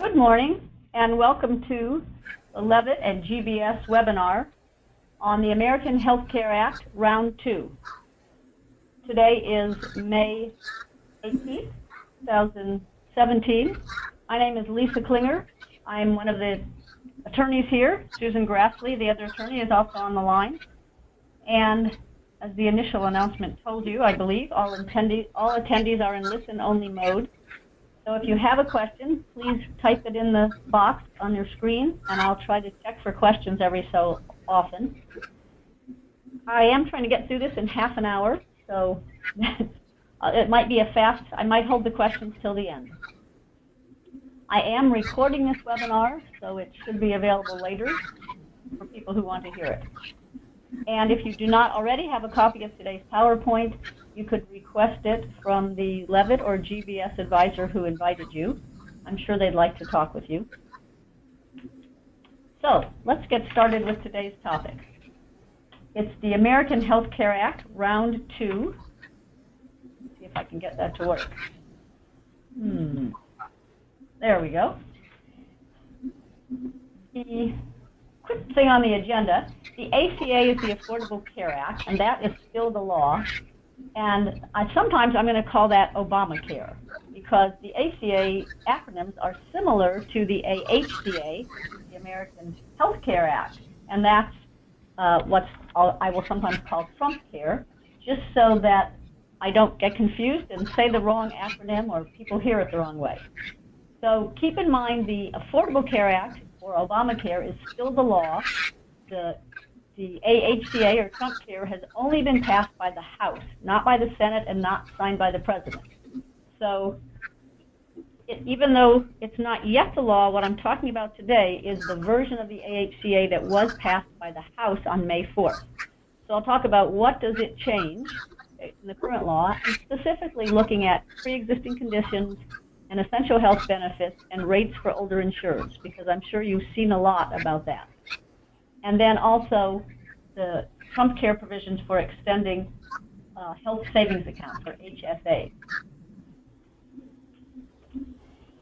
Good morning and welcome to the Leavitt and GBS webinar on the American Health Care Act, Round 2. Today is May 18th, 2017. My name is Lisa Klinger. I'm one of the attorneys here. Susan Grassley, the other attorney, is also on the line. And as the initial announcement told you, I believe, all attendees are in listen-only mode. So if you have a question, please type it in the box on your screen, and I'll try to check for questions every so often. I am trying to get through this in half an hour, so it might be I might hold the questions till the end. I am recording this webinar, so it should be available later for people who want to hear it. And if you do not already have a copy of today's PowerPoint, you could request it from the Leavitt or GBS advisor who invited you. I'm sure they'd like to talk with you. So let's get started with today's topic. It's the American Health Care Act, Round 2. Let's see if I can get that to work. There we go. The quick thing on the agenda, the ACA is the Affordable Care Act, and that is still the law. And sometimes I'm going to call that Obamacare, because the ACA acronyms are similar to the AHCA, the American Health Care Act, and that's what I will sometimes call Trump Care, just so that I don't get confused and say the wrong acronym or people hear it the wrong way. So keep in mind the Affordable Care Act, or Obamacare, is still the law. The AHCA, or Trump Care, has only been passed by the House, not by the Senate and not signed by the President. So even though it's not yet the law, what I'm talking about today is the version of the AHCA that was passed by the House on May 4th. So I'll talk about what does it change in the current law, and specifically looking at pre-existing conditions and essential health benefits and rates for older insureds, because I'm sure you've seen a lot about that. And then also the Trump Care provisions for extending health savings accounts, or HSA.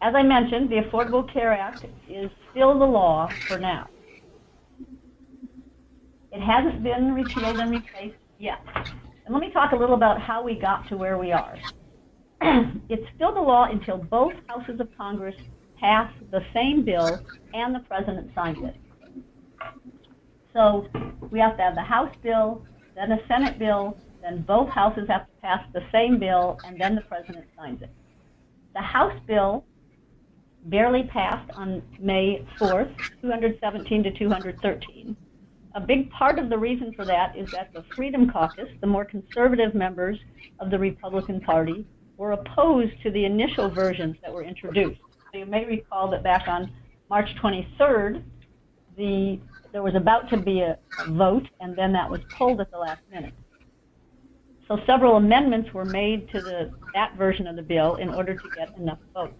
As I mentioned, the Affordable Care Act is still the law for now. It hasn't been repealed and replaced yet. And let me talk a little about how we got to where we are. It's still the law until both houses of Congress pass the same bill and the President signs it. So we have to have the House bill, then a Senate bill, then both houses have to pass the same bill, and then the President signs it. The House bill barely passed on May 4th, 217 to 213. A big part of the reason for that is that the Freedom Caucus, the more conservative members of the Republican Party, were opposed to the initial versions that were introduced. So you may recall that back on March 23rd, there was about to be a vote, and then that was pulled at the last minute. So several amendments were made to that version of the bill in order to get enough votes.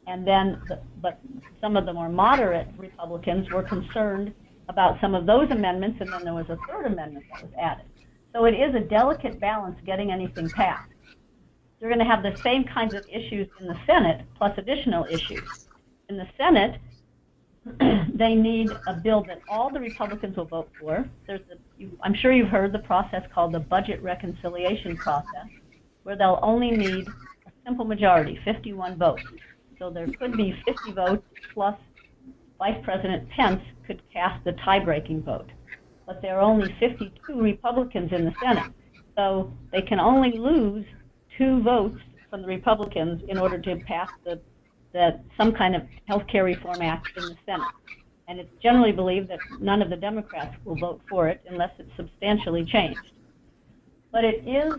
And then, but some of the more moderate Republicans were concerned about some of those amendments, and then there was a third amendment that was added. So it is a delicate balance getting anything passed. You're going to have the same kinds of issues in the Senate, plus additional issues. In the Senate, they need a bill that all the Republicans will vote for. I'm sure you've heard the process called the budget reconciliation process, where they'll only need a simple majority, 51 votes. So there could be 50 votes plus Vice President Pence could cast the tie-breaking vote. But there are only 52 Republicans in the Senate, so they can only lose 2 votes from the Republicans in order to pass some kind of health care reform act in the Senate. And it's generally believed that none of the Democrats will vote for it unless it's substantially changed. But it is,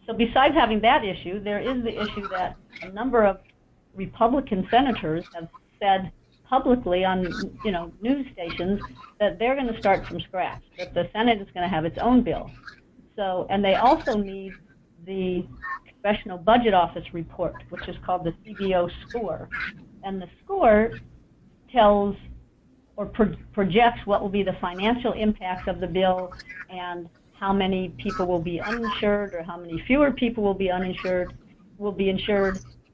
so besides having that issue, there is the issue that a number of Republican senators have said publicly on news stations that they're going to start from scratch, that the Senate is going to have its own bill. So, and they also need the Congressional Budget Office report, which is called the CBO score. And the score tells or projects what will be the financial impacts of the bill and how many people will be uninsured or how many fewer people will be insured,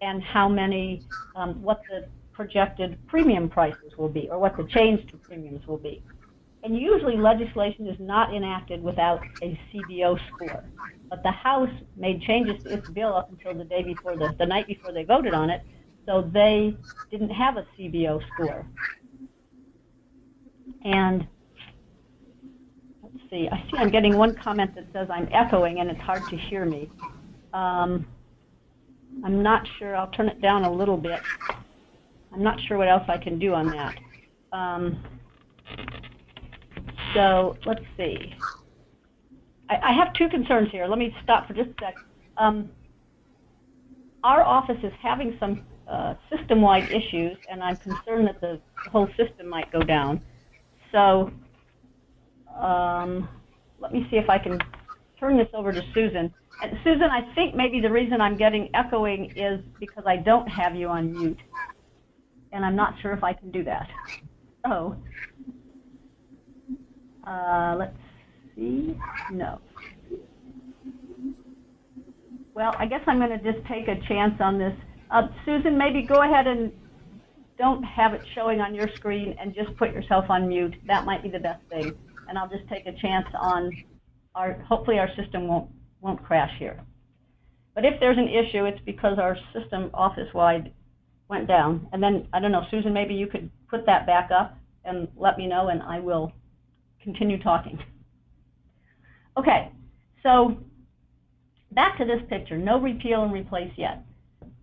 and how many, what the projected premium prices will be, or what the change to premiums will be. And usually legislation is not enacted without a CBO score. But the House made changes to its bill up until the day before, the night before they voted on it, so they didn't have a CBO score. And let's see, I see I'm getting one comment that says I'm echoing and it's hard to hear me. I'm not sure, I'll turn it down a little bit. I'm not sure what else I can do on that. So let's see. I have two concerns here. Let me stop for just a sec. Our office is having some system-wide issues, and I'm concerned that the whole system might go down. So let me see if I can turn this over to Susan. And Susan, I think maybe the reason I'm getting echoing is because I don't have you on mute, and I'm not sure if I can do that. So let's see. No. Well, I guess I'm going to just take a chance on this. Susan, maybe go ahead and don't have it showing on your screen and just put yourself on mute. That might be the best thing. And I'll just take a chance on hopefully our system won't crash here. But if there's an issue, it's because our system office-wide went down. And then, I don't know, Susan, maybe you could put that back up and let me know, and I will continue talking. Okay, so back to this picture, no repeal and replace yet.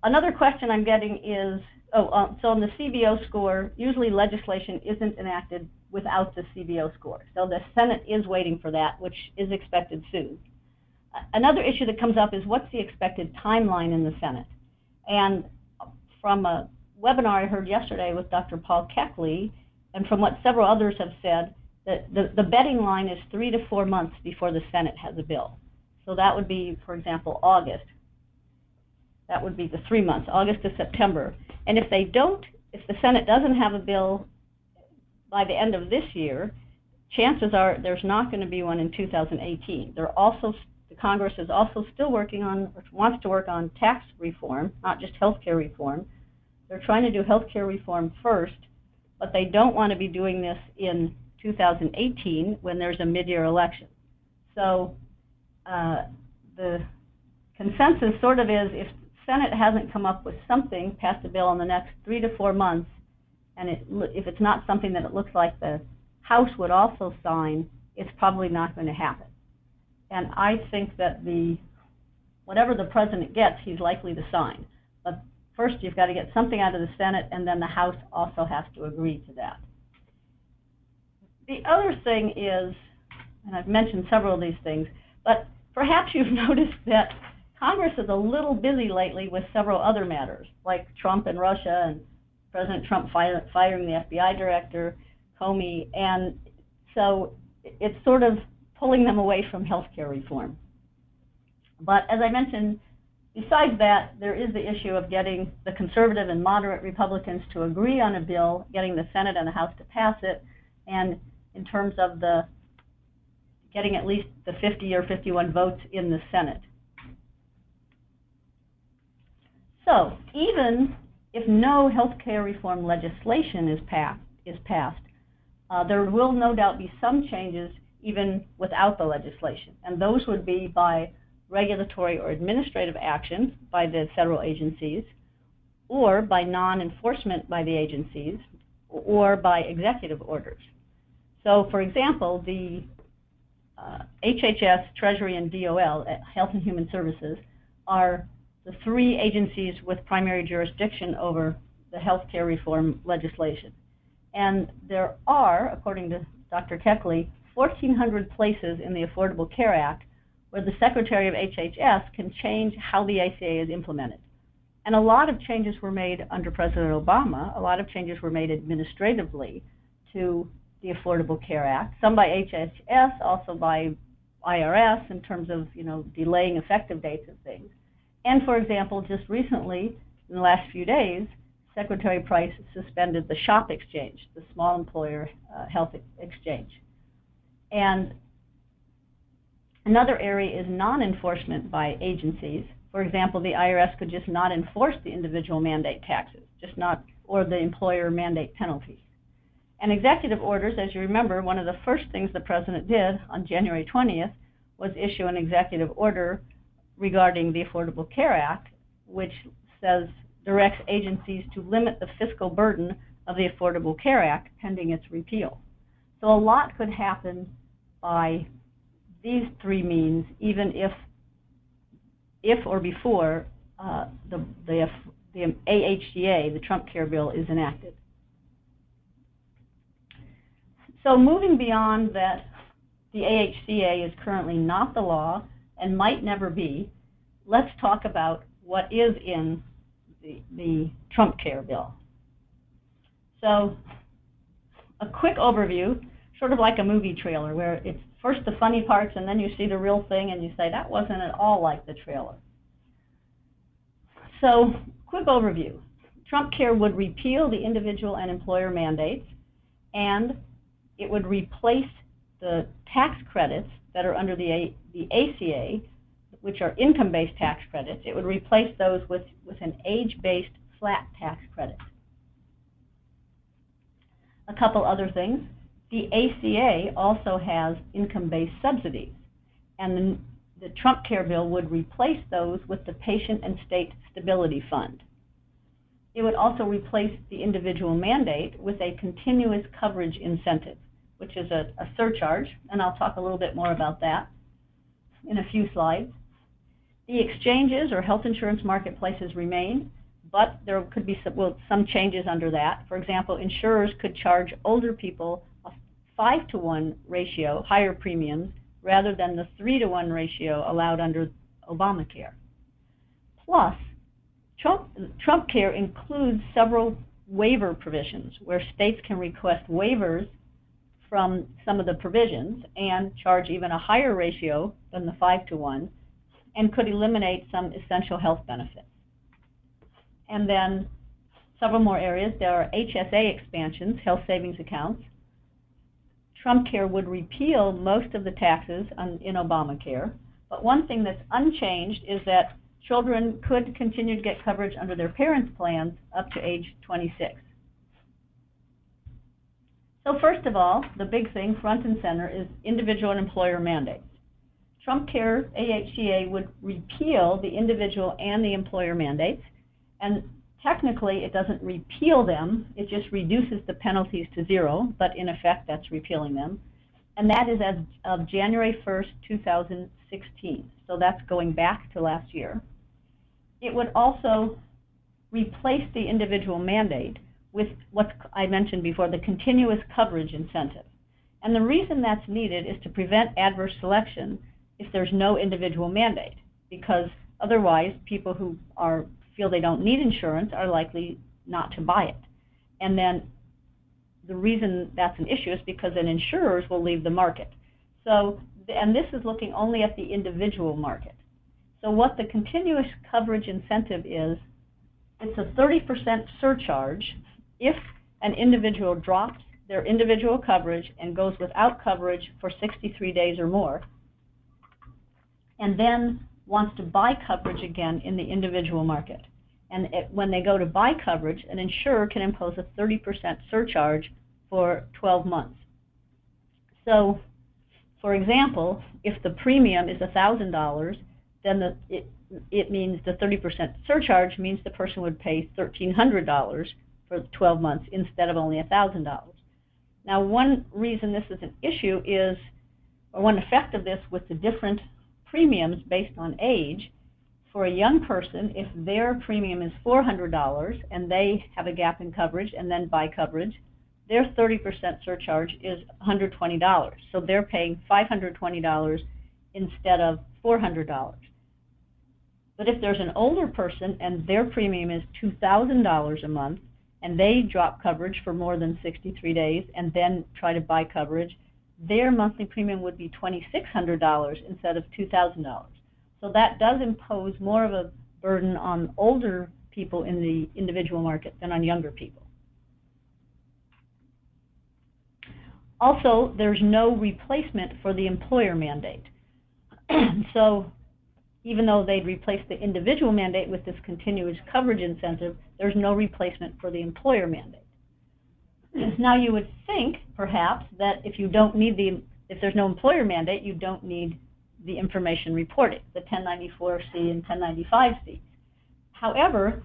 Another question I'm getting is, so on the CBO score, usually legislation isn't enacted without the CBO score. So the Senate is waiting for that, which is expected soon. Another issue that comes up is what's the expected timeline in the Senate? And from a webinar I heard yesterday with Dr. Paul Keckley, and from what several others have said, that the betting line is 3 to 4 months before the Senate has a bill. So that would be, for example, August. That would be the 3 months, August to September. And if the Senate doesn't have a bill by the end of this year, chances are there's not going to be one in 2018. The Congress is also still working on, or wants to work on tax reform, not just health care reform. They're trying to do health care reform first, but they don't want to be doing this in 2018 when there's a mid-year election. So the consensus sort of is, if Senate hasn't come up with something, passed a bill in the next 3 to 4 months, and if it's not something that it looks like the House would also sign, it's probably not going to happen. And I think that whatever the president gets, he's likely to sign. But first, you've got to get something out of the Senate, and then the House also has to agree to that. The other thing is, and I've mentioned several of these things, but perhaps you've noticed that Congress is a little busy lately with several other matters, like Trump and Russia, and President Trump firing the FBI director, Comey, and so it's sort of pulling them away from health care reform. But as I mentioned, besides that, there is the issue of getting the conservative and moderate Republicans to agree on a bill, getting the Senate and the House to pass it, and in terms of getting at least the 50 or 51 votes in the Senate. So even if no health care reform legislation is passed, there will no doubt be some changes even without the legislation. And those would be by regulatory or administrative actions by the federal agencies, or by non-enforcement by the agencies, or by executive orders. So, for example, the HHS, Treasury, and DOL, Health and Human Services, are the 3 agencies with primary jurisdiction over the health care reform legislation. And there are, according to Dr. Keckley, 1,400 places in the Affordable Care Act where the Secretary of HHS can change how the ACA is implemented. And a lot of changes were made under President Obama. A lot of changes were made administratively to the Affordable Care Act, some by HHS, also by IRS in terms of, delaying effective dates of things. And for example, just recently, in the last few days, Secretary Price suspended the SHOP exchange, the small employer health exchange. And another area is non-enforcement by agencies. For example, the IRS could just not enforce the individual mandate taxes, or the employer mandate penalties. And executive orders, as you remember, one of the first things the President did on January 20th was issue an executive order regarding the Affordable Care Act, which directs agencies to limit the fiscal burden of the Affordable Care Act pending its repeal. So a lot could happen by these three means, even if or before the AHCA, the Trump Care Bill, is enacted. So moving beyond that, the AHCA is currently not the law and might never be, let's talk about what is in the Trump Care Bill. So a quick overview, sort of like a movie trailer, where it's first the funny parts and then you see the real thing and you say, that wasn't at all like the trailer. So quick overview. Trump Care would repeal the individual and employer mandates, and it would replace the tax credits that are under the AHCA, which are income-based tax credits. It would replace those with an age-based flat tax credit. A couple other things. The AHCA also has income-based subsidies, and the Trump Care Bill would replace those with the Patient and State Stability Fund. It would also replace the individual mandate with a continuous coverage incentive, which is a surcharge, and I'll talk a little bit more about that in a few slides. The exchanges or health insurance marketplaces remain, but there could be some changes under that. For example, insurers could charge older people a 5-to-1 ratio, higher premiums, rather than the 3-to-1 ratio allowed under Obamacare. Plus, Trump Care includes several waiver provisions where states can request waivers from some of the provisions and charge even a higher ratio than the 5-to-1, and could eliminate some essential health benefits. And then several more areas. There are HSA expansions, health savings accounts. Trump Care would repeal most of the taxes in Obamacare, but one thing that's unchanged is that children could continue to get coverage under their parents' plans up to age 26. So first of all, the big thing front and center is individual and employer mandates. Trump Care AHCA would repeal the individual and the employer mandates, and technically it doesn't repeal them, it just reduces the penalties to 0, but in effect that's repealing them. And that is as of January 1st, 2016. So that's going back to last year. It would also replace the individual mandate with what I mentioned before, the continuous coverage incentive. And the reason that's needed is to prevent adverse selection if there's no individual mandate, because otherwise people who feel they don't need insurance are likely not to buy it. And then the reason that's an issue is because then insurers will leave the market. So, and this is looking only at the individual market. So what the continuous coverage incentive is, it's a 30% surcharge if an individual drops their individual coverage and goes without coverage for 63 days or more, and then wants to buy coverage again in the individual market. And when they go to buy coverage, an insurer can impose a 30% surcharge for 12 months. So, for example, if the premium is $1,000, then it means the 30% surcharge means the person would pay $1,300 for 12 months instead of only $1,000. Now, one reason this is an issue is, or one effect of this with the different premiums based on age, for a young person, if their premium is $400 and they have a gap in coverage and then buy coverage, their 30% surcharge is $120. So they're paying $520 instead of $400. But if there's an older person and their premium is $2,000 a month and they drop coverage for more than 63 days and then try to buy coverage, their monthly premium would be $2,600 instead of $2,000. So that does impose more of a burden on older people in the individual market than on younger people. Also, there's no replacement for the employer mandate. So even though they'd replace the individual mandate with this continuous coverage incentive, there's no replacement for the employer mandate. Now you would think, perhaps, that if there's no employer mandate, you don't need the information reporting, the 1094C and 1095C. However,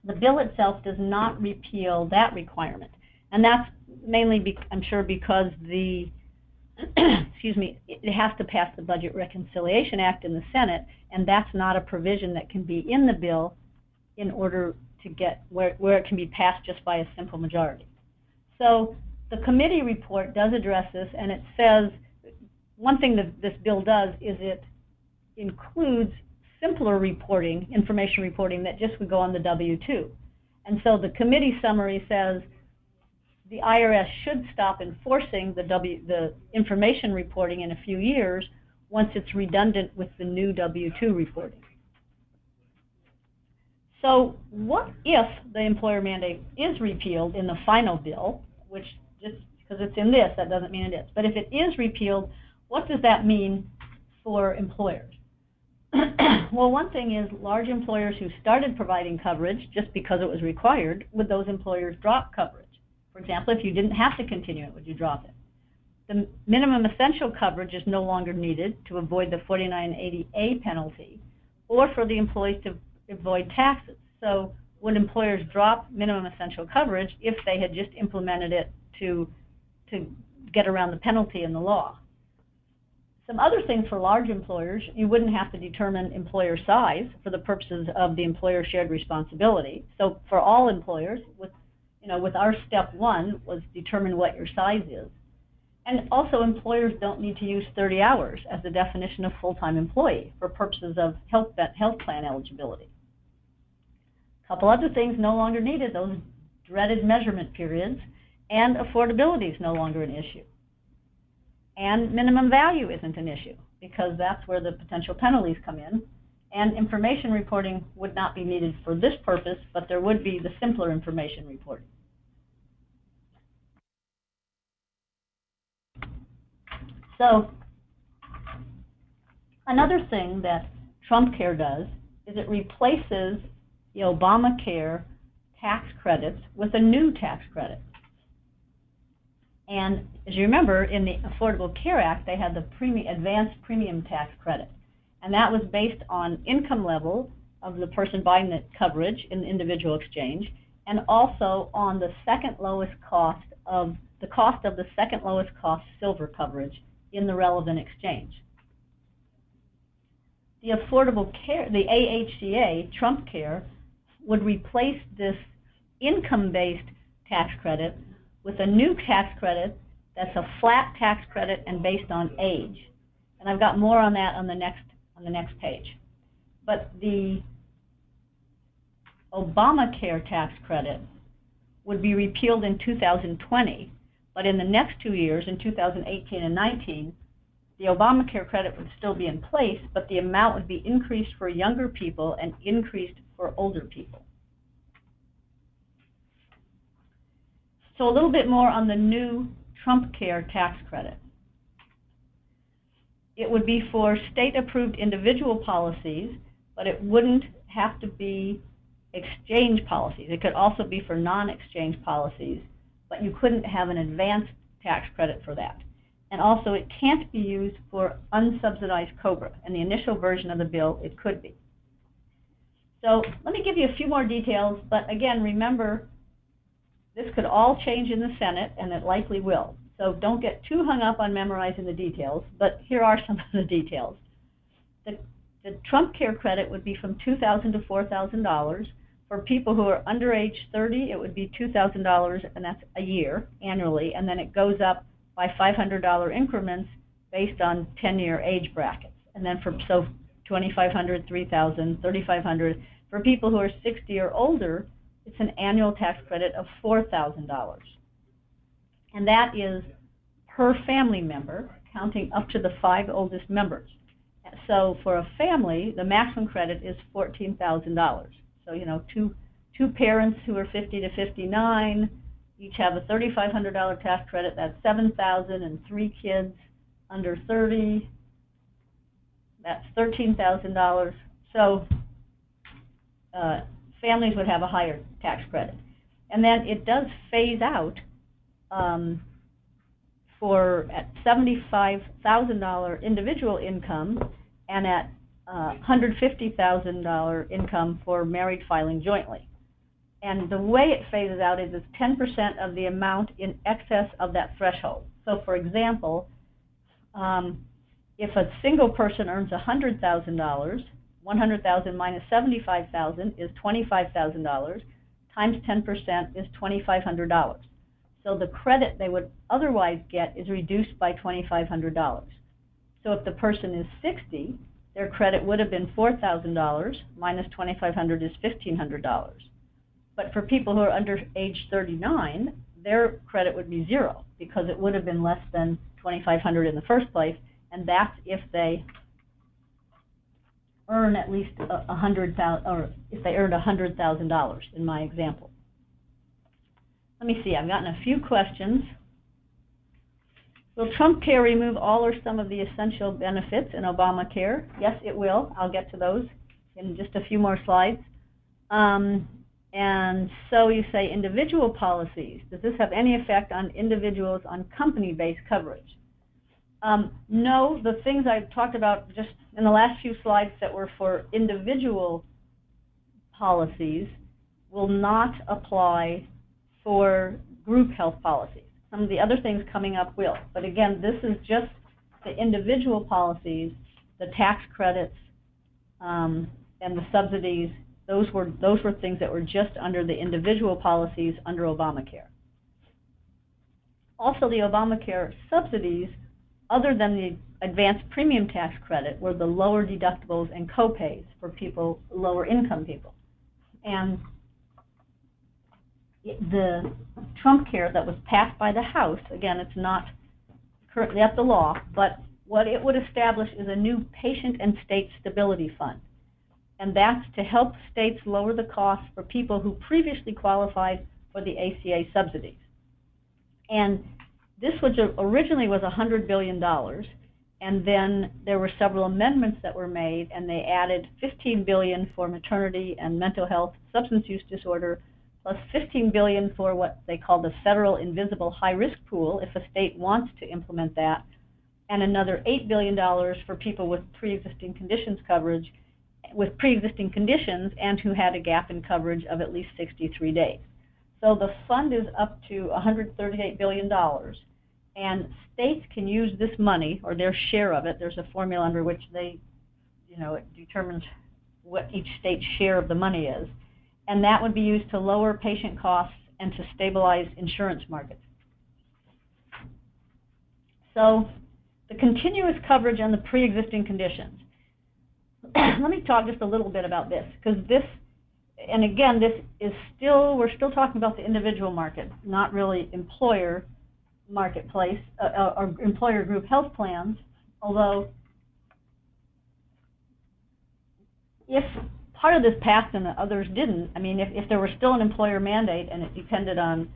the bill itself does not repeal that requirement. And that's mainly, I'm sure, because the excuse me, it has to pass the Budget Reconciliation Act in the Senate, and that's not a provision that can be in the bill in order to get where it can be passed just by a simple majority. So the committee report does address this, and it says one thing that this bill does is it includes simpler reporting, information reporting, that just would go on the W-2. And so the committee summary says the IRS should stop enforcing the information reporting in a few years once it's redundant with the new W-2 reporting. So what if the employer mandate is repealed in the final bill, which just because it's in this, that doesn't mean it is. But if it is repealed, what does that mean for employers? Well, one thing is large employers who started providing coverage just because it was required, would those employers drop coverage? For example, if you didn't have to continue it, would you drop it? The minimum essential coverage is no longer needed to avoid the 4980A penalty or for the employees to avoid taxes. So would employers drop minimum essential coverage if they had just implemented it to get around the penalty in the law? Some other things for large employers, you wouldn't have to determine employer size for the purposes of the employer shared responsibility. So for all employers, with our step one was determine what your size is. And also employers don't need to use 30 hours as the definition of full-time employee for purposes of health plan eligibility. A couple other things no longer needed, those dreaded measurement periods, and affordability is no longer an issue. And minimum value isn't an issue because that's where the potential penalties come in. And information reporting would not be needed for this purpose, but there would be the simpler information reporting. So another thing that TrumpCare does is it replaces the Obamacare tax credits with a new tax credit. And as you remember, in the Affordable Care Act, they had the advanced premium tax credit. And that was based on income level of the person buying the coverage in the individual exchange, and also on the second lowest cost of the second lowest cost silver coverage in the relevant exchange. The Affordable Care, the AHCA, TrumpCare, would replace this income-based tax credit with a new tax credit that's a flat tax credit and based on age. And I've got more on that on the next page. But the Obamacare tax credit would be repealed in 2020, but in the next 2 years, in 2018 and 19, the Obamacare credit would still be in place, but the amount would be increased for younger people and increased for older people. So a little bit more on the new TrumpCare tax credit. It would be for state-approved individual policies, but it wouldn't have to be exchange policies. It could also be for non-exchange policies, but you couldn't have an advanced tax credit for that. And also, it can't be used for unsubsidized COBRA. In the initial version of the bill, it could be. So let me give you a few more details, but again, remember, this could all change in the Senate, and it likely will. So don't get too hung up on memorizing the details, but here are some of the details. The TrumpCare credit would be from $2,000 to $4,000. For people who are under age 30, it would be $2,000, and that's a year, annually, and then it goes up by $500 increments based on 10-year age brackets. And then for $2,500, $3,000, $3,500. For people who are 60 or older, it's an annual tax credit of $4,000. And that is per family member, counting up to the 5 oldest members. So for a family, the maximum credit is $14,000. So, two parents who are 50 to 59, each have a $3,500 tax credit, that's $7,000, and 3 kids under 30, that's $13,000. So families would have a higher tax credit. And then it does phase out at $75,000 individual income and at $150,000 income for married filing jointly. And the way it phases out is it's 10% of the amount in excess of that threshold. So for example, if a single person earns $100,000, $100,000 minus $75,000 is $25,000, times 10% is $2,500. So the credit they would otherwise get is reduced by $2,500. So if the person is 60, their credit would have been $4,000 minus $2,500 is $1,500. But for people who are under age 39, their credit would be zero because it would have been less than $2,500 in the first place, and that's if they earn at least $100,000, or if they earned $100,000 in my example. Let me see, I've gotten a few questions. Will Trump Care remove all or some of the essential benefits in Obamacare? Yes, it will. I'll get to those in just a few more slides. And so you say individual policies. Does this have any effect on individuals on company-based coverage? No, the things I've talked about just in the last few slides that were for individual policies will not apply for group health policies. Some of the other things coming up will. But again, this is just the individual policies, the tax credits, and the subsidies. Those were things that were just under the individual policies under Obamacare. Also, the Obamacare subsidies, other than the advanced premium tax credit, were the lower deductibles and co-pays for people, lower income people. And the Trump Care that was passed by the House, again, it's not currently up to law, but what it would establish is a new patient and state stability fund. And that's to help states lower the costs for people who previously qualified for the ACA subsidies. And this originally was $100 billion, and then there were several amendments that were made, and they added $15 billion for maternity and mental health, substance use disorder, plus $15 billion for what they call the federal invisible high-risk pool, if a state wants to implement that, and another $8 billion for people with pre-existing conditions coverage, with pre-existing conditions and who had a gap in coverage of at least 63 days. So the fund is up to $138 billion, and states can use this money, or their share of it. There's a formula under which they, it determines what each state's share of the money is, and that would be used to lower patient costs and to stabilize insurance markets. So the continuous coverage and the pre-existing conditions. Let me talk just a little bit about this, because this, and again, this is still, we're still talking about the individual market, not really employer marketplace or employer group health plans, although if part of this passed and the others didn't, I mean, if there were still an employer mandate and it depended on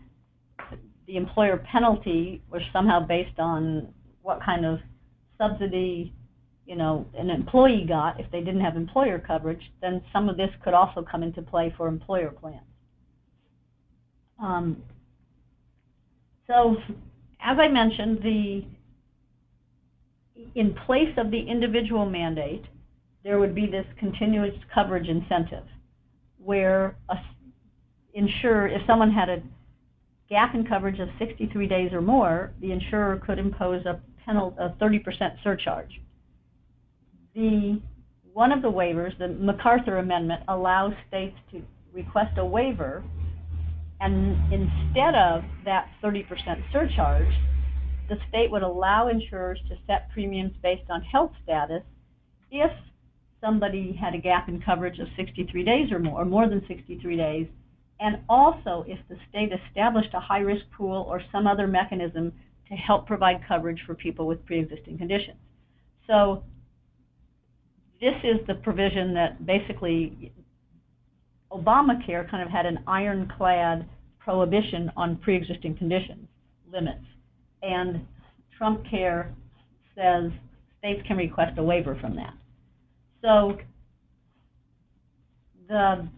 the employer penalty was somehow based on what kind of subsidy an employee got if they didn't have employer coverage, then some of this could also come into play for employer plans. So, as I mentioned, in place of the individual mandate, there would be this continuous coverage incentive, where if someone had a gap in coverage of 63 days or more, the insurer could impose a 30% surcharge. One of the waivers, the MacArthur Amendment, allows states to request a waiver, and instead of that 30% surcharge, the state would allow insurers to set premiums based on health status if somebody had a gap in coverage of 63 days or more than 63 days, and also if the state established a high-risk pool or some other mechanism to help provide coverage for people with pre-existing conditions. So this is the provision that basically Obamacare kind of had an ironclad prohibition on pre-existing conditions limits, and Trump Care says states can request a waiver from that. So the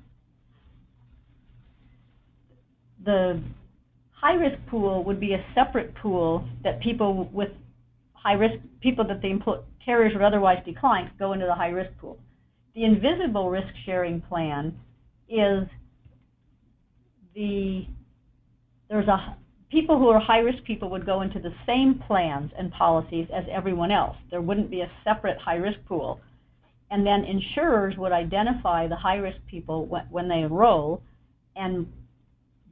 high-risk pool would be a separate pool that people with high-risk, people that the carriers would otherwise decline, go into the high-risk pool. The invisible risk-sharing plan is people who are high-risk people would go into the same plans and policies as everyone else. There wouldn't be a separate high-risk pool. And then insurers would identify the high-risk people when they enroll, and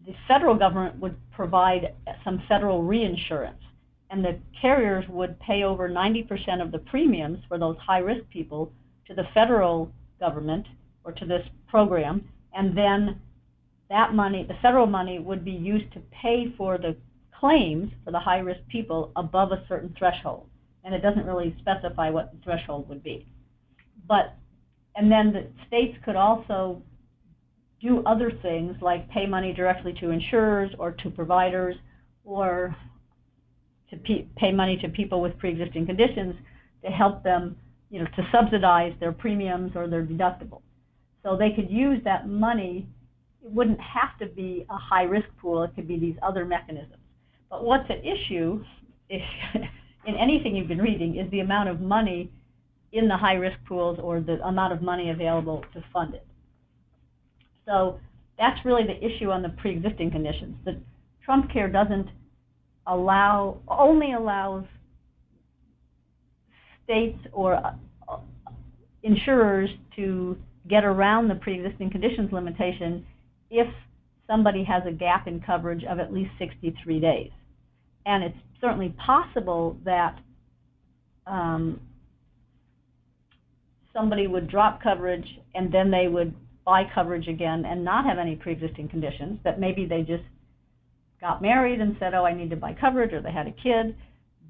the federal government would provide some federal reinsurance. And the carriers would pay over 90% of the premiums for those high-risk people to the federal government or to this program, and then that money, the federal money, would be used to pay for the claims for the high-risk people above a certain threshold. And it doesn't really specify what the threshold would be. And then the states could also do other things like pay money directly to insurers or to providers, or to pay money to people with pre-existing conditions to help them, to subsidize their premiums or their deductibles. So they could use that money. It wouldn't have to be a high-risk pool. It could be these other mechanisms. But what's at issue, in anything you've been reading, is the amount of money in the high-risk pools or the amount of money available to fund it. So that's really the issue on the pre-existing conditions. The Trump Care doesn't only allows states or insurers to get around the pre-existing conditions limitation if somebody has a gap in coverage of at least 63 days. And it's certainly possible that somebody would drop coverage and then they would buy coverage again and not have any pre-existing conditions, that maybe they just got married and said, oh, I need to buy coverage, or they had a kid.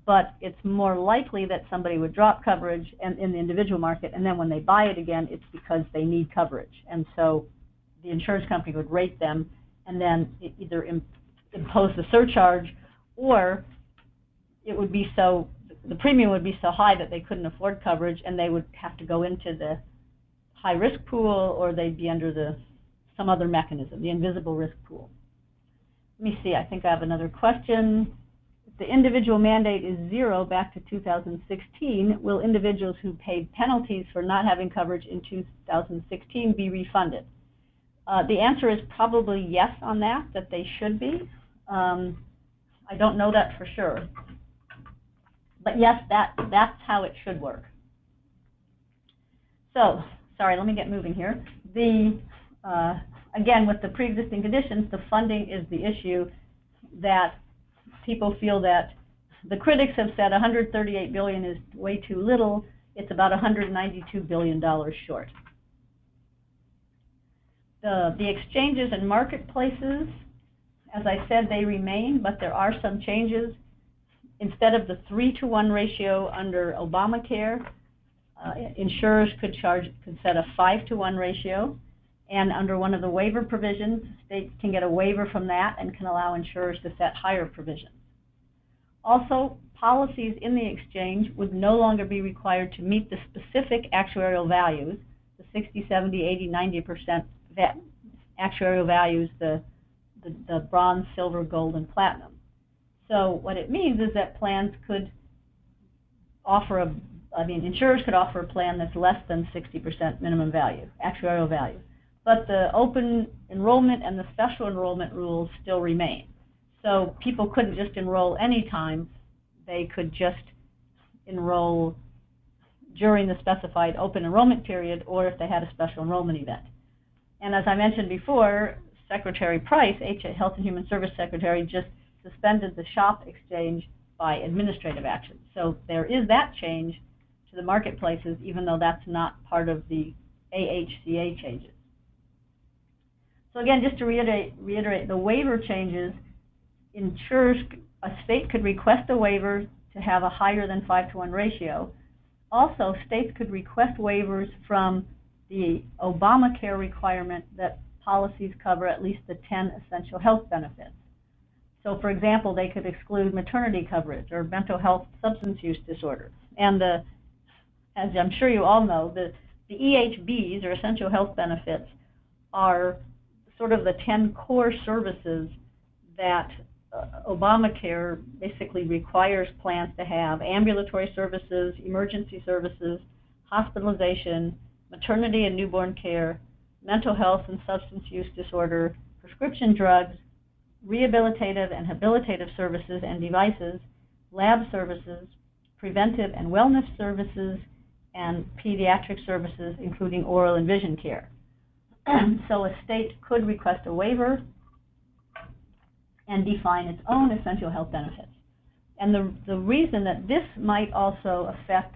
But it's more likely that somebody would drop coverage in the individual market, and then when they buy it again, it's because they need coverage. And so the insurance company would rate them and then either impose the surcharge, or it would be the premium would be so high that they couldn't afford coverage, and they would have to go into the high-risk pool, or they'd be under some other mechanism, the invisible risk pool. Let me see, I think I have another question. If the individual mandate is 0 back to 2016, will individuals who paid penalties for not having coverage in 2016 be refunded? The answer is probably yes on that they should be. I don't know that for sure. But yes, that's how it should work. So, sorry, let me get moving here. Again, with the pre-existing conditions, the funding is the issue that people feel that the critics have said $138 billion is way too little. It's about $192 billion short. The exchanges and marketplaces, as I said, they remain, but there are some changes. Instead of the 3-to-1 ratio under Obamacare, insurers could set a 5-to-1 ratio, and under one of the waiver provisions, states can get a waiver from that and can allow insurers to set higher provisions. Also, policies in the exchange would no longer be required to meet the specific actuarial values, the 60, 70, 80, 90% actuarial values, the bronze, silver, gold, and platinum. So what it means is that plans could offer insurers could offer a plan that's less than 60% minimum value, actuarial value. But the open enrollment and the special enrollment rules still remain. So people couldn't just enroll anytime. They could just enroll during the specified open enrollment period, or if they had a special enrollment event. And as I mentioned before, Secretary Price, Health and Human Service Secretary, just suspended the SHOP exchange by administrative action. So there is that change to the marketplaces, even though that's not part of the AHCA changes. So again, just to reiterate the waiver changes, a state could request a waiver to have a higher than 5-to-1 ratio. Also, states could request waivers from the Obamacare requirement that policies cover at least the 10 essential health benefits. So, for example, they could exclude maternity coverage or mental health substance use disorder. And as I'm sure you all know, the The EHBs, or essential health benefits, are sort of the 10 core services that Obamacare basically requires plans to have: ambulatory services, emergency services, hospitalization, maternity and newborn care, mental health and substance use disorder, prescription drugs, rehabilitative and habilitative services and devices, lab services, preventive and wellness services, and pediatric services, including oral and vision care. So a state could request a waiver and define its own essential health benefits. And the reason that this might also affect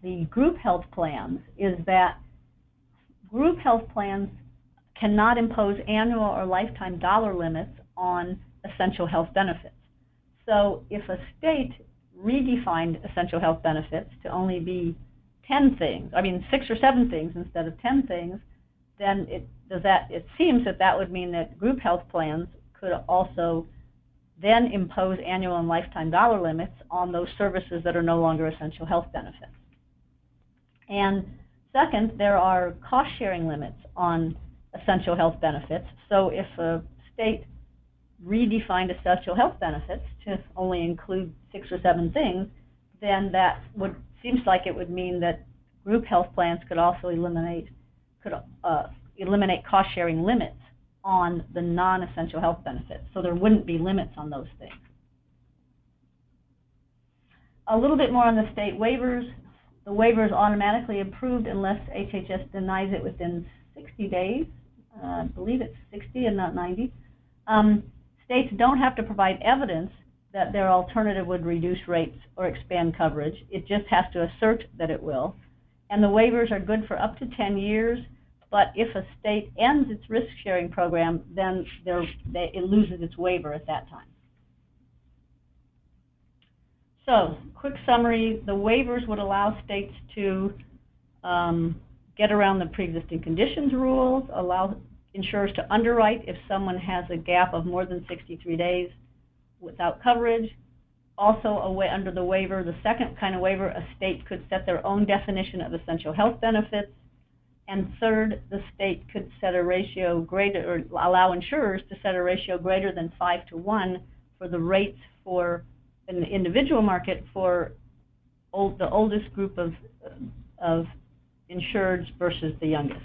the group health plans is that group health plans cannot impose annual or lifetime dollar limits on essential health benefits. So if a state redefined essential health benefits to only be 10 things, 6 or 7 things instead of 10 things, then it seems that would mean that group health plans could also then impose annual and lifetime dollar limits on those services that are no longer essential health benefits. And second, there are cost-sharing limits on essential health benefits. So if a state redefined essential health benefits to only include 6 or 7 things, then that seems like it would mean that group health plans could also eliminate cost-sharing limits on the non-essential health benefits. So there wouldn't be limits on those things. A little bit more on the state waivers. The waiver is automatically approved unless HHS denies it within 60 days. I believe it's 60 and not 90. States don't have to provide evidence that their alternative would reduce rates or expand coverage. It just has to assert that it will. And the waivers are good for up to 10 years, but if a state ends its risk-sharing program, then it loses its waiver at that time. So, quick summary: the waivers would allow states to get around the pre-existing conditions rules, allow insurers to underwrite if someone has a gap of more than 63 days without coverage. Also, under the waiver, the second kind of waiver, a state could set their own definition of essential health benefits. And third, the state could set a ratio greater, or allow insurers to set a ratio greater than 5-to-1 for the rates in the individual market for the oldest group of insureds versus the youngest.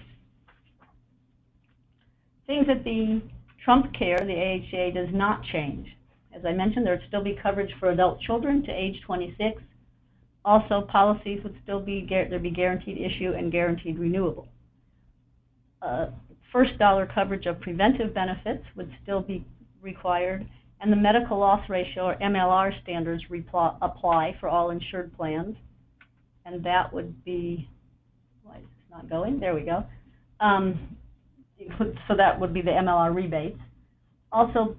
Things that the Trump Care, the AHCA, does not change. As I mentioned, there would still be coverage for adult children to age 26. Also, policies would still be guaranteed issue and guaranteed renewable. First dollar coverage of preventive benefits would still be required, and the medical loss ratio, or MLR standards, apply for all insured plans. And that would be, why is this not going? There we go. So that would be the MLR rebates. Also,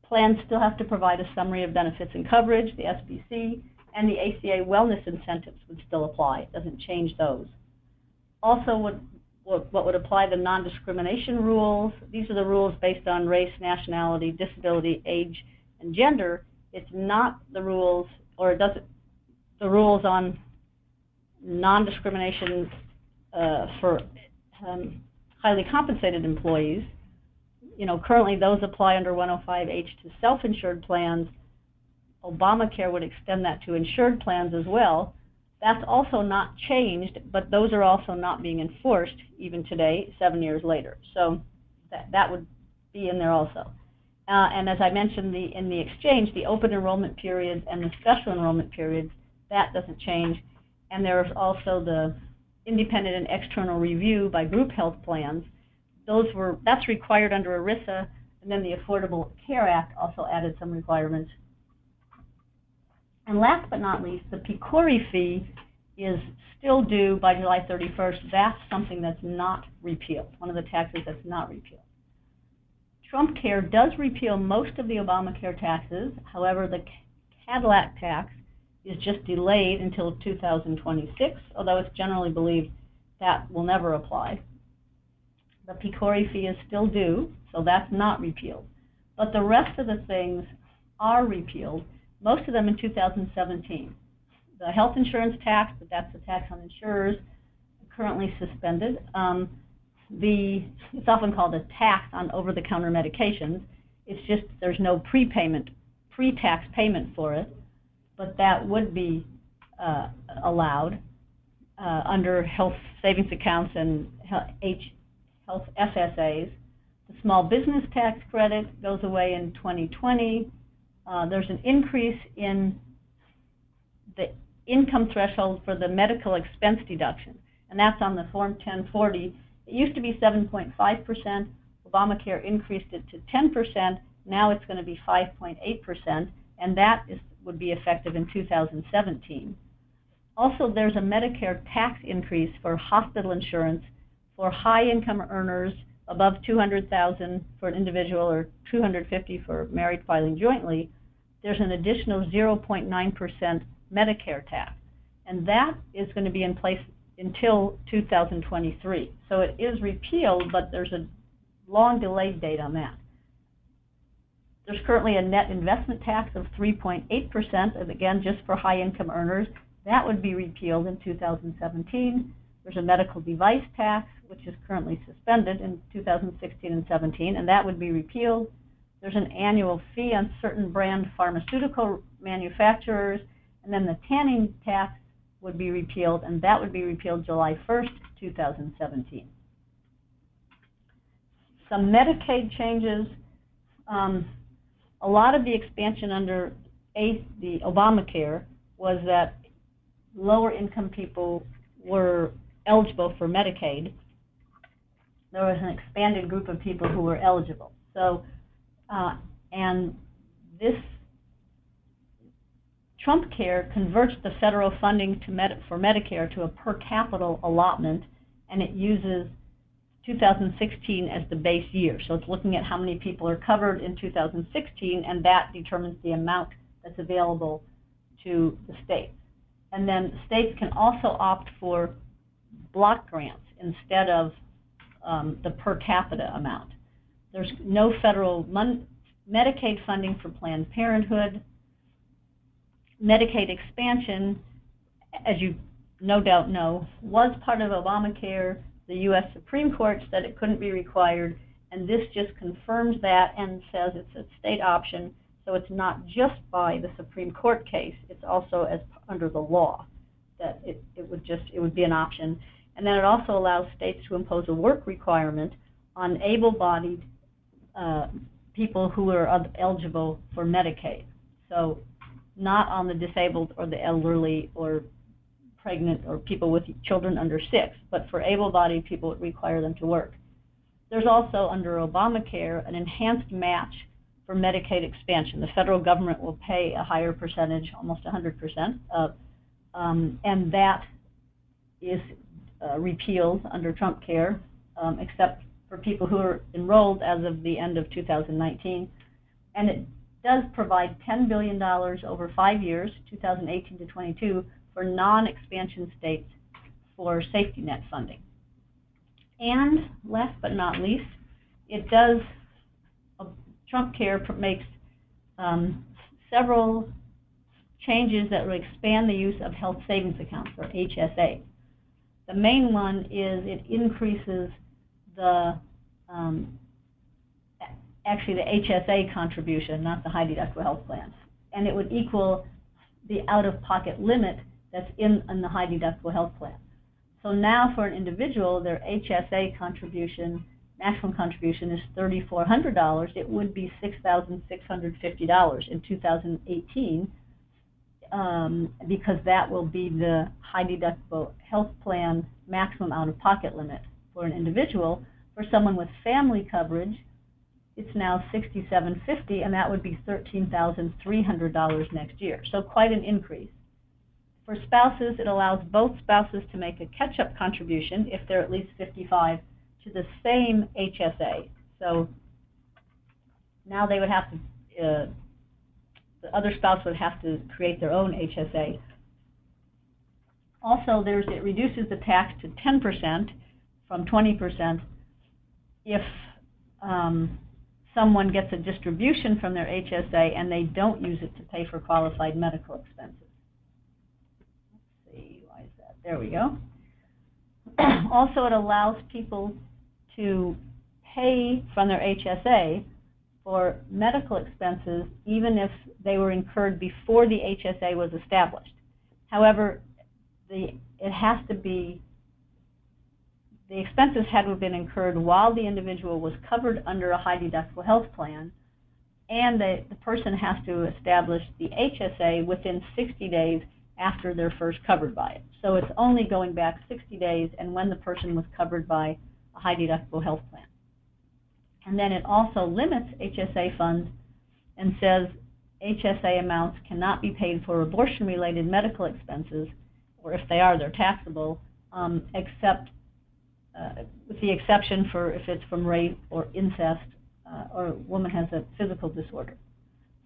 plans still have to provide a summary of benefits and coverage, the SBC, and the ACA wellness incentives would still apply. It doesn't change those. Also, what would apply, the non-discrimination rules. These are the rules based on race, nationality, disability, age, and gender. It's not the rules, or the rules on non-discrimination for highly compensated employees. Currently those apply under 105H to self-insured plans. Obamacare would extend that to insured plans as well. That's also not changed, but those are also not being enforced even today, 7 years later. So that would be in there also. And as I mentioned, in the exchange, the open enrollment periods and the special enrollment periods, that doesn't change. And there's also the independent and external review by group health plans. That's required under ERISA, and then the Affordable Care Act also added some requirements. And last but not least, the PCORI fee is still due by July 31st. That's something that's not repealed, one of the taxes that's not repealed. Trump Care does repeal most of the Obamacare taxes. However, the Cadillac tax is just delayed until 2026, although it's generally believed that will never apply. The PCORI fee is still due, so that's not repealed. But the rest of the things are repealed, most of them in 2017. The health insurance tax, but that's the tax on insurers, currently suspended. It's often called a tax on over-the-counter medications. It's just there's no pre-tax payment for it, but that would be allowed under health savings accounts and health FSAs. The small business tax credit goes away in 2020. There's an increase in the income threshold for the medical expense deduction, and that's on the Form 1040. It used to be 7.5%. Obamacare increased it to 10%. Now it's going to be 5.8%, and that would be effective in 2017. Also, there's a Medicare tax increase for hospital insurance for high-income earners above $200,000 for an individual or $250,000 for married filing jointly. There's an additional 0.9% Medicare tax, and that is going to be in place until 2023. So it is repealed, but there's a long delayed date on that. There's currently a net investment tax of 3.8%, and again, just for high-income earners. That would be repealed in 2017. There's a medical device tax, which is currently suspended in 2016 and 17, and that would be repealed. There's an annual fee on certain brand pharmaceutical manufacturers, and then the tanning tax would be repealed, and that would be repealed July 1st, 2017. Some Medicaid changes. A lot of the expansion under the Obamacare was that lower income people were eligible for Medicaid. There was an expanded group of people who were eligible. So, and this Trump Care converts the federal funding for Medicare to a per capita allotment, and it uses 2016 as the base year. So it's looking at how many people are covered in 2016, and that determines the amount that's available to the states. And then states can also opt for block grants instead of the per capita amount. There's no federal Medicaid funding for Planned Parenthood. Medicaid expansion, as you no doubt know, was part of Obamacare. The U.S. Supreme Court said it couldn't be required, and this just confirms that and says it's a state option. So it's not just by the Supreme Court case; it's also as under the law that it would be an option. And then it also allows states to impose a work requirement on able-bodied people who are eligible for Medicaid. So not on the disabled or the elderly or pregnant or people with children under 6, but for able-bodied people, it require them to work. There's also, under Obamacare, an enhanced match for Medicaid expansion. The federal government will pay a higher percentage, almost 100%, and that is repealed under Trump Care, except for people who are enrolled as of the end of 2019. And it does provide $10 billion over 5 years, 2018 to 22, for non-expansion states for safety net funding. And last but not least, it does, Trump Care makes several changes that will expand the use of health savings accounts, or HSA. The main one is it increases the, actually the HSA contribution, not the high deductible health plans. And it would equal the out-of-pocket limit that's in the high deductible health plan. So now for an individual, their HSA contribution, maximum contribution is $3,400. It would be $6,650 in 2018 because that will be the high deductible health plan maximum out-of-pocket limit for an individual. For someone with family coverage, it's now $6,750, and that would be $13,300 next year. So quite an increase. For spouses, it allows both spouses to make a catch-up contribution if they're at least 55 to the same HSA. So now they would have to, the other spouse would have to create their own HSA. Also, it reduces the tax to 10% from 20% if someone gets a distribution from their HSA and they don't use it to pay for qualified medical expenses. Let's see, why is that? There we go. Also, it allows people to pay from their HSA for medical expenses even if they were incurred before the HSA was established. However, the expenses had to have been incurred while the individual was covered under a high deductible health plan, and the person has to establish the HSA within 60 days after they're first covered by it. So it's only going back 60 days and when the person was covered by a high deductible health plan. And then it also limits HSA funds and says HSA amounts cannot be paid for abortion-related medical expenses, or if they are, they're taxable, except with the exception for if it's from rape or incest or a woman has a physical disorder.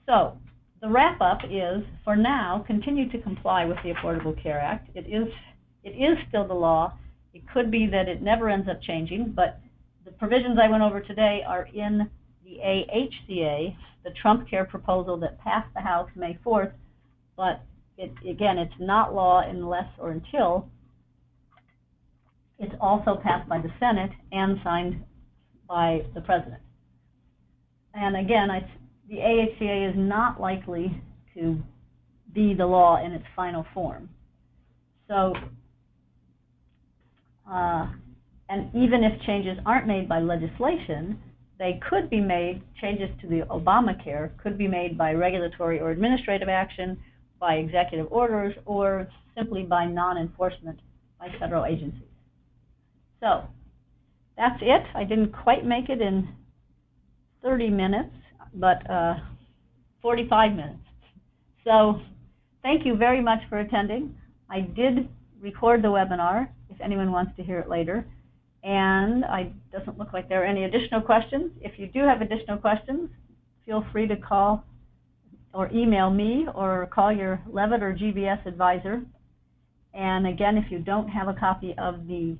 So the wrap-up is, for now, continue to comply with the Affordable Care Act. It is still the law. It could be that it never ends up changing, but the provisions I went over today are in the AHCA, the Trump Care proposal that passed the House May 4th, but again, it's not law unless or until it's also passed by the Senate and signed by the President. And again, the AHCA is not likely to be the law in its final form. So, and even if changes aren't made by legislation, they could be made, changes to the Obamacare could be made by regulatory or administrative action, by executive orders, or simply by non-enforcement by federal agencies. So that's it. I didn't quite make it in 30 minutes, but 45 minutes. So thank you very much for attending. I did record the webinar if anyone wants to hear it later. And it doesn't look like there are any additional questions. If you do have additional questions, feel free to call or email me or call your Leavitt or GBS advisor. And again, if you don't have a copy of the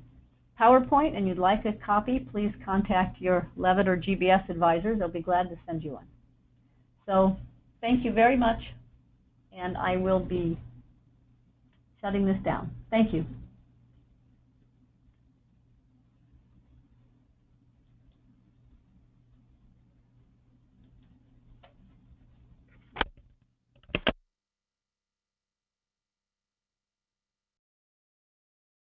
PowerPoint and you'd like a copy, please contact your Leavitt or GBS advisor. They'll be glad to send you one. So thank you very much, and I will be shutting this down. Thank you.